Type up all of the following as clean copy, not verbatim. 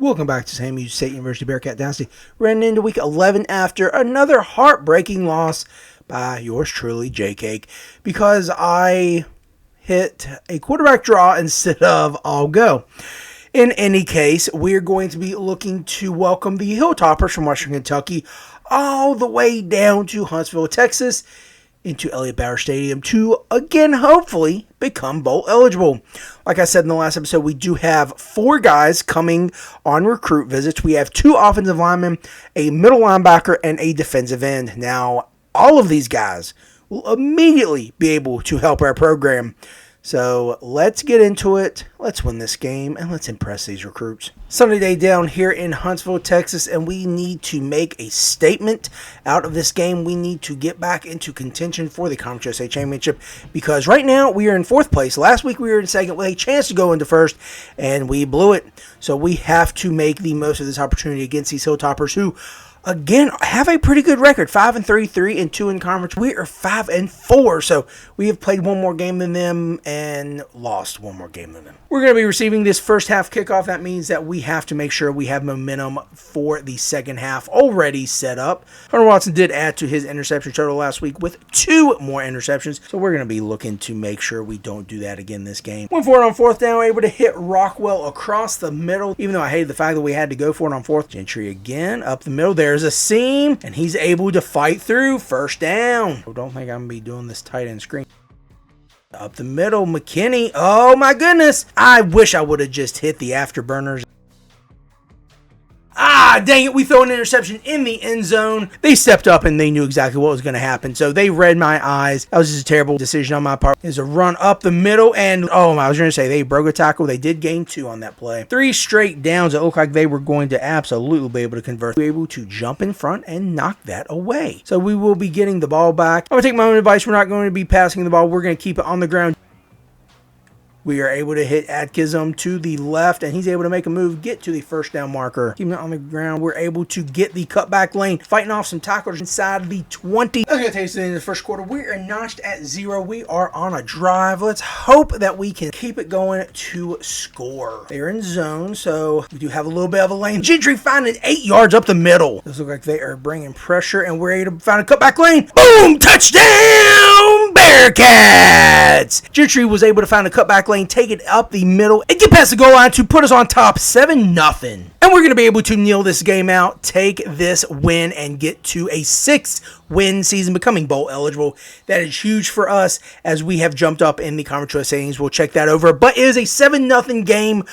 Welcome back to NMSU State University Bearkat Dynasty. We're heading into week 11 after another heartbreaking loss by yours truly, J-Cake, because I hit a quarterback draw instead of all go. In any case, we're going to be looking to welcome the Hilltoppers from Western Kentucky all the way down to Huntsville, Texas, into Elliott Bauer Stadium to, again, hopefully become bowl eligible. Like I said in the last episode, we do have 4 guys coming on recruit visits. We have 2 offensive linemen, a middle linebacker, and a defensive end. Now, all of these guys will immediately be able to help our program. So let's get into it. Let's win this game and let's impress these recruits. Sunday day down here in Huntsville, Texas, and we need to make a statement out of this game. We need to get back into contention for the Conference USA Championship because right now we are in 4th place. Last week we were in 2nd with a chance to go into 1st and we blew it. So we have to make the most of this opportunity against these Hilltoppers who, again, have a pretty good record, 5-33 and 2 in conference. We are 5-4, so we have played one more game than them and lost one more game than them. We're going to be receiving this first half kickoff. That means that we have to make sure we have momentum for the second half already set up. Hunter Watson did add to his interception total last week with 2 more interceptions, so we're going to be looking to make sure we don't do that again this game. Went for it on 4th down, able to hit Rockwell across the middle, even though I hated the fact that we had to go for it on 4th. Gentry again up the middle. There's a seam, and he's able to fight through. First down. I don't think I'm going to be doing this tight end screen. Up the middle, McKinney. Oh my goodness. I wish I would have just hit the afterburners. Ah, dang it, we throw an interception in the end zone. They stepped up and they knew exactly what was going to happen. So they read my eyes. That was just a terrible decision on my part. There's a run up the middle and, I was going to say, they broke a tackle. They did gain 2 on that play. 3 straight downs. It looked like they were going to absolutely be able to convert. We were able to jump in front and knock that away. So we will be getting the ball back. I'm going to take my own advice. We're not going to be passing the ball. We're going to keep it on the ground. We are able to hit Atkinson to the left, and he's able to make a move, get to the first down marker. Keeping it on the ground, we're able to get the cutback lane, fighting off some tacklers inside the 20. I was going to tell you something in the first quarter. We are notched at 0. We are on a drive. Let's hope that we can keep it going to score. They're in zone, so we do have a little bit of a lane. Gentry finding 8 yards up the middle. This looks like they are bringing pressure, and we're able to find a cutback lane. Boom! Touchdown! Bearkats! Gentry was able to find a cutback lane, take it up the middle, and get past the goal line to put us on top 7-0. And we're going to be able to kneel this game out, take this win, and get to a 6-win season, becoming bowl eligible. That is huge for us as we have jumped up in the Conference USA standings. We'll check that over. But it is a 7-0 game.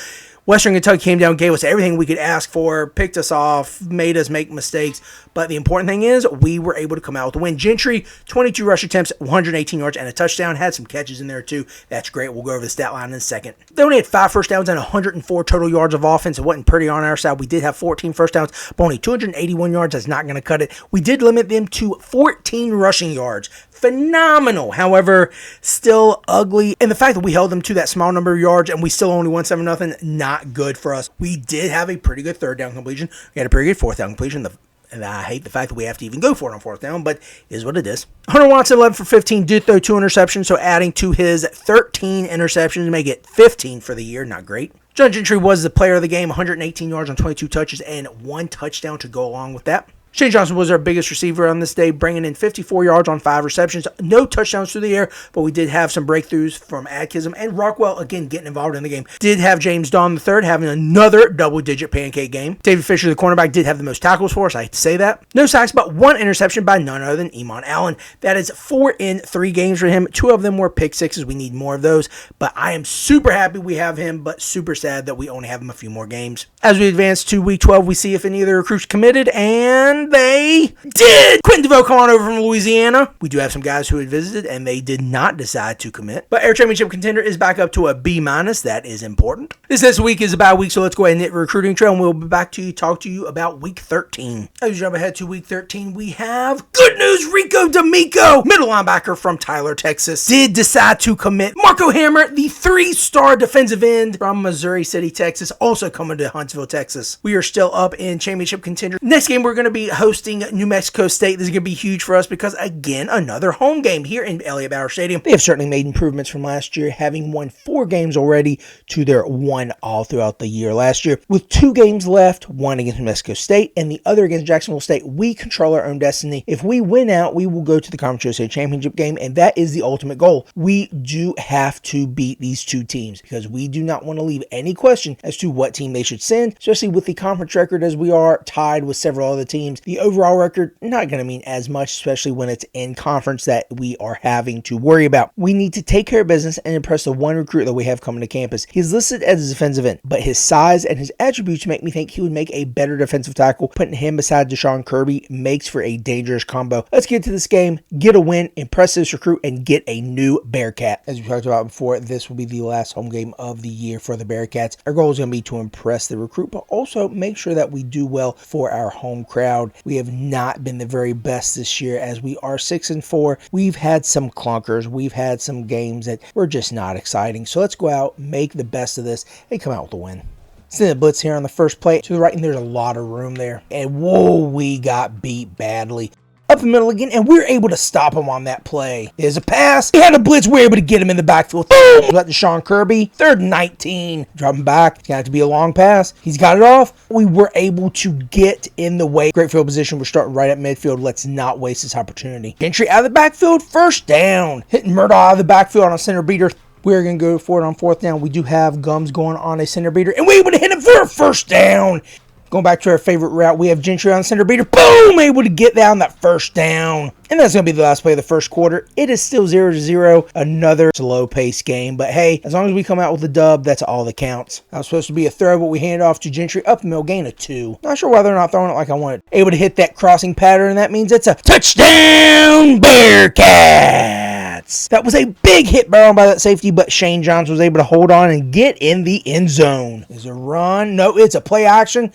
Western Kentucky came down, gave us everything we could ask for, picked us off, made us make mistakes. But the important thing is we were able to come out with a win. Gentry, 22 rush attempts, 118 yards, and a touchdown. Had some catches in there too. That's great. We'll go over the stat line in a second. They only had 5 first downs and 104 total yards of offense. It wasn't pretty on our side. We did have 14 first downs, but only 281 yards. That's not going to cut it. We did limit them to 14 rushing yards. Phenomenal. However, still ugly. And the fact that we held them to that small number of yards and we still only won 7-0, not good for us. We did have a pretty good 3rd down completion. We had a pretty good 4th down completion. And I hate the fact that we have to even go for it on 4th down, but it is what it is. Hunter Watson, 11 for 15, did throw 2 interceptions, so adding to his 13 interceptions to make it 15 for the year. Not great. John Gentry was the player of the game, 118 yards on 22 touches and 1 touchdown to go along with that. Shane Johnson was our biggest receiver on this day, bringing in 54 yards on 5 receptions. No touchdowns through the air, but we did have some breakthroughs from Atkinson and Rockwell, again, getting involved in the game. Did have James Dawn III having another double-digit pancake game. David Fisher, the cornerback, did have the most tackles for us. I hate to say that. No sacks, but 1 interception by none other than Iman Allen. That is 4 in 3 games for him. 2 of them were pick sixes. We need more of those, but I am super happy we have him, but super sad that we only have him a few more games. As we advance to week 12, we see if any of the recruits committed, and they did. Quentin DeVoe come on over from Louisiana. We do have some guys who had visited, and they did not decide to commit. But Air Championship Contender is back up to a B-. That is important. This week is a bye week, so let's go ahead and hit recruiting trail, and we'll be back to talk to you about week 13. As we jump ahead to week 13, we have good news. Rico D'Amico, middle linebacker from Tyler, Texas, did decide to commit. Marco Hammer, the 3-star defensive end from Missouri City, Texas, also coming to Huntsville, Texas. We are still up in Championship Contender. Next game, we're going to be hosting New Mexico State. This is going to be huge for us because, again, another home game here in Elliott Bauer Stadium. They have certainly made improvements from last year, having won 4 games already to their 1 all throughout the year last year. With 2 games left, one against New Mexico State and the other against Jacksonville State, we control our own destiny. If we win out, we will go to the Conference USA Championship game, and that is the ultimate goal. We do have to beat these 2 teams because we do not want to leave any question as to what team they should send, especially with the conference record as we are tied with several other teams. The overall record not going to mean as much, especially when it's in conference that we are having to worry about. We need to take care of business and impress the one recruit that we have coming to campus. He's listed as a defensive end, but his size and his attributes make me think he would make a better defensive tackle. Putting him beside Deshaun Kirby makes for a dangerous combo. Let's get to this game, get a win, impress this recruit, and get a new Bearkat. As we talked about before, this will be the last home game of the year for the Bearcats. Our goal is going to be to impress the recruit, but also make sure that we do well for our home crowd. We have not been the very best this year as we are 6-4. We've had some clunkers. We've had some games that were just not exciting. So let's go out, make the best of this, and come out with a win. Send the blitz here on the first play to the right, and there's a lot of room there. And whoa, we got beat badly. Up the middle again, and we're able to stop him on that play. There's a pass. He had a blitz. We're able to get him in the backfield. Boom! Let Deshaun Kirby. 3rd and 19. Drop him back. It's going to have to be a long pass. He's got it off. We were able to get in the way. Great field position. We're starting right at midfield. Let's not waste this opportunity. Entry out of the backfield. 1st down. Hitting Murdo out of the backfield on a center beater. We're going to go for it on 4th down. We do have Gums going on a center beater, and we're able to hit him for a 1st down. Going back to our favorite route, we have Gentry on center beater. Boom! Able to get down that 1st down. And that's going to be the last play of the first quarter. It is still 0-0. Another slow-paced game. But hey, as long as we come out with a dub, that's all that counts. That was supposed to be a throw, but we hand it off to Gentry. Up the middle, gain of 2. Not sure why they're not throwing it like I wanted. Able to hit that crossing pattern. That means it's a touchdown, Bearcats. That was a big hit by that safety, but Shane Johns was able to hold on and get in the end zone. Is a run? No, it's a play action.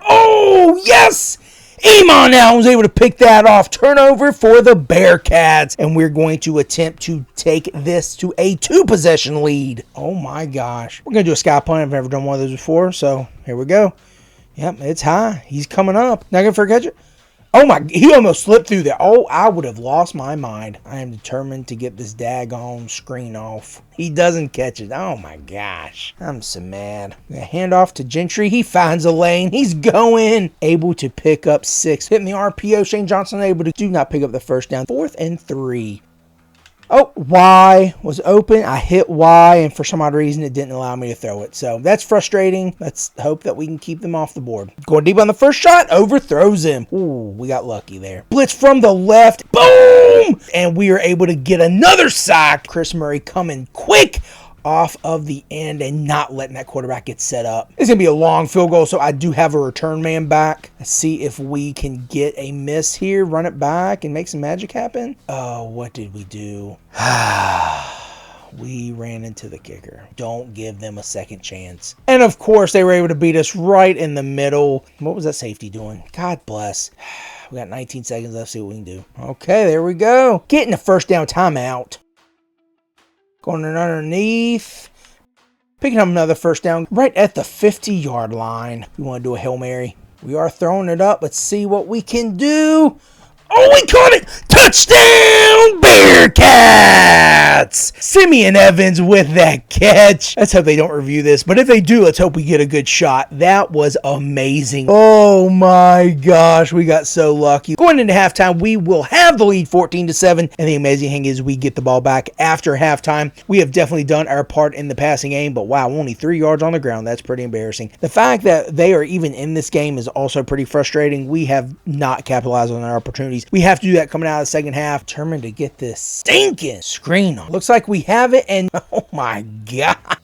Oh, yes! Amon now was able to pick that off. Turnover for the Bearcats. And we're going to attempt to take this to a 2-possession lead. Oh, my gosh. We're going to do a sky punt. I've never done one of those before, so here we go. Yep, it's high. He's coming up. Not going for a catch it. Oh my, he almost slipped through there. Oh, I would have lost my mind. I am determined to get this daggone screen off. He doesn't catch it. Oh my gosh. I'm so mad. Hand off to Gentry. He finds a lane. He's going. Able to pick up 6. Hitting the RPO. Shane Johnson able to do not pick up the 1st down. 4th and 3. Oh, Y was open. I hit Y, and for some odd reason, it didn't allow me to throw it. So that's frustrating. Let's hope that we can keep them off the board. Going deep on the first shot. Overthrows him. Ooh, we got lucky there. Blitz from the left. Boom! And we are able to get another sack. Chris Murray coming quick off of the end and not letting that quarterback get set up. It's going to be a long field goal, so I do have a return man back. Let's see if we can get a miss here, run it back, and make some magic happen. Oh, what did we do? We ran into the kicker. Don't give them a second chance. And of course, they were able to beat us right in the middle. What was that safety doing? God bless. We got 19 seconds. Let's see what we can do. Okay, there we go. Getting a 1st down timeout. Going underneath. Picking up another 1st down right at the 50-yard line. We want to do a Hail Mary. We are throwing it up. Let's see what we can do. Oh, we caught it! Touchdown, Bearcats! Simeon Evans with that catch. Let's hope they don't review this, but if they do, let's hope we get a good shot. That was amazing. Oh my gosh, we got so lucky. Going into halftime, we will have the lead 14-7, and the amazing thing is we get the ball back after halftime. We have definitely done our part in the passing game, but wow, only 3 yards on the ground. That's pretty embarrassing. The fact that they are even in this game is also pretty frustrating. We have not capitalized on our opportunities. We have to do that coming out of the second half. Determined to get this stinking screen on. Looks like we have it, and oh my god.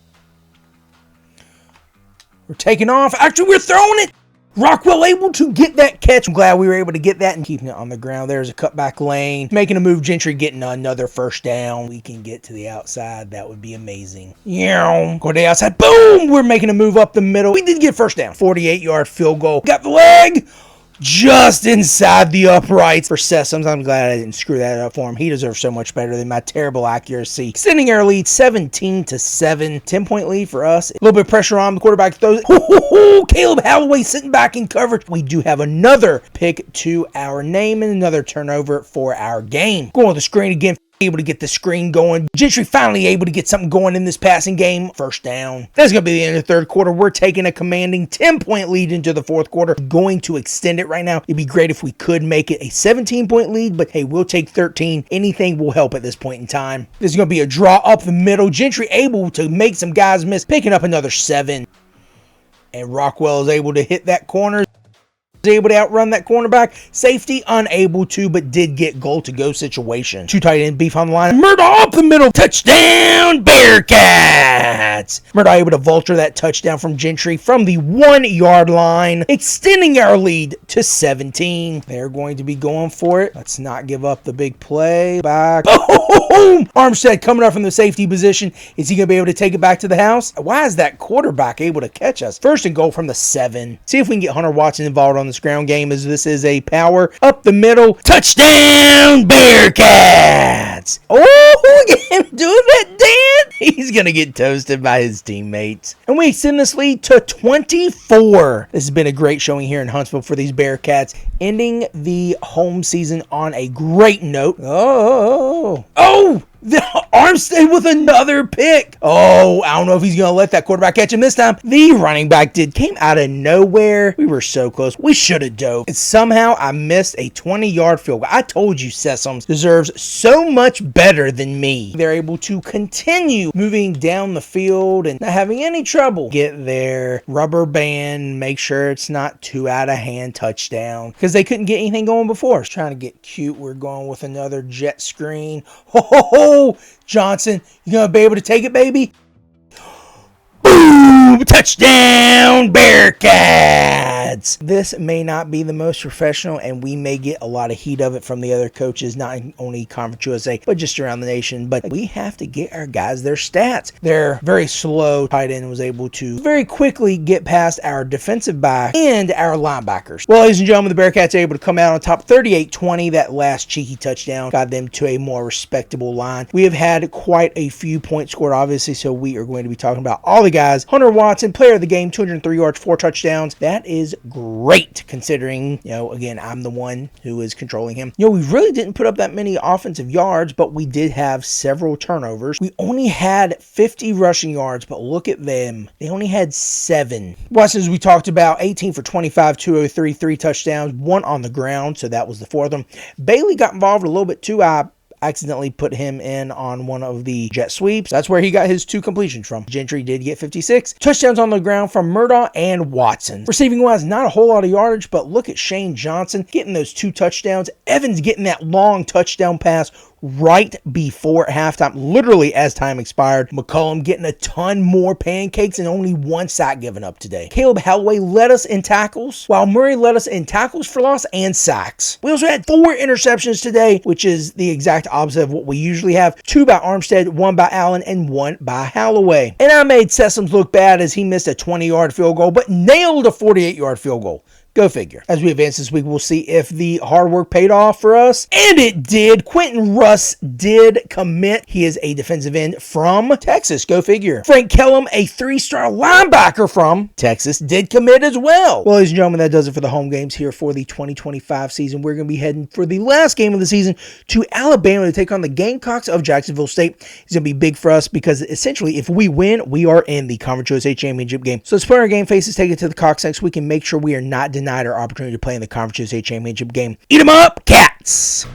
We're taking off. Actually, we're throwing it. Rockwell able to get that catch. I'm glad we were able to get that and keeping it on the ground. There's a cutback lane. Making a move. Gentry getting another 1st down. We can get to the outside. That would be amazing. Go to the outside. Boom! We're making a move up the middle. We did get 1st down. 48-yard field goal. Got the leg. just inside the uprights for Sessoms. I'm glad I didn't screw that up for him. He deserves so much better than my terrible accuracy. Extending our lead 17-7. 10-point lead for us. A little bit of pressure on the quarterback throws. Caleb Halloway sitting back in coverage. We do have another pick to our name and another turnover for our game. Going with the screen again. Able to get the screen going. Gentry finally able to get something going in this passing game. First down. That's going to be the end of the third quarter. We're taking a commanding 10-point lead into the fourth quarter. Going to extend it right now. It'd be great if we could make it a 17-point lead, but hey, we'll take 13. Anything will help at this point in time. This is going to be a draw up the middle. Gentry able to make some guys miss, picking up another 7. And Rockwell is able to hit that corner. Able to outrun that cornerback. Safety unable to, but did get goal to go situation. 2 tight end beef on the line. Murdaugh up the middle. Touchdown Bearkats. Murdaugh able to vulture that touchdown from Gentry from the 1-yard line, extending our lead to 17. They're going to be going for it. Let's not give up the big play. Back. Boom! Armstead coming up from the safety position. Is he going to be able to take it back to the house? Why is that quarterback able to catch us? First and goal from the 7. See if we can get Hunter Watson involved on this ground game, as this is a power up the middle. Touchdown Bearkats! Oh, look at him doing that dance. He's going to get toasted by his teammates. And we extend this lead to 24. This has been a great showing here in Huntsville for these Bearkats, ending the home season on a great note. Oh! The Armstead with another pick. Oh, I don't know if he's going to let that quarterback catch him this time. The running back came out of nowhere. We were so close. We should have dove. And somehow I missed a 20-yard field goal. I told you Sessoms deserves so much better than me. They're able to continue moving down the field and not having any trouble. Get there, rubber band, make sure it's not too out of hand touchdown, because they couldn't get anything going before. Trying to get cute. We're going with another jet screen. Johnson, you gonna be able to take it, baby? Boom! Touchdown Bearkats! This may not be the most professional, and we may get a lot of heat of it from the other coaches, not only Conference USA, but just around the nation. But we have to get our guys their stats. They're very slow. Tight end was able to very quickly get past our defensive back and our linebackers. Well, ladies and gentlemen, the Bearkats are able to come out on top 38-20. That last cheeky touchdown got them to a more respectable line. We have had quite a few points scored, obviously, so we are going to be talking about all the guys. Hunter Watson, player of the game, 203 yards, 4 touchdowns. That is great, considering, again, I'm the one who is controlling him. We really didn't put up that many offensive yards, but we did have several turnovers. We only had 50 rushing yards, but look at them. They only had 7. Watson, as we talked about, 18 for 25, 203, 3 touchdowns, 1 on the ground, so that was the 4th of them. Bailey got involved a little bit too. I accidentally put him in on one of the jet sweeps. That's where he got his 2 completions from. Gentry did get 56. Touchdowns on the ground from Murdaugh and Watson. Receiving wise, not a whole lot of yardage, but look at Shane Johnson getting those 2 touchdowns. Evans getting that long touchdown pass right before halftime, literally as time expired. McCollum getting a ton more pancakes and only 1 sack given up today. Caleb Halloway led us in tackles, while Murray led us in tackles for loss and sacks. We also had 4 interceptions today, which is the exact opposite of what we usually have. 2 by Armstead, 1 by Allen, and 1 by Halloway. And I made Sessoms look bad as he missed a 20-yard field goal, but nailed a 48-yard field goal. Go figure. As we advance this week, we'll see if the hard work paid off for us. And it did. Quentin Russ did commit. He is a defensive end from Texas. Go figure. Frank Kellum, a 3-star linebacker from Texas, did commit as well. Well, ladies and gentlemen, that does it for the home games here for the 2025 season. We're going to be heading for the last game of the season to Alabama to take on the Gamecocks of Jacksonville State. It's going to be big for us because essentially if we win, we are in the Conference USA Championship game. So let's put our game faces, take it to the Cox next week, and make sure we are not denied our opportunity to play in the Conference USA Championship game. Eat 'em up, Cats!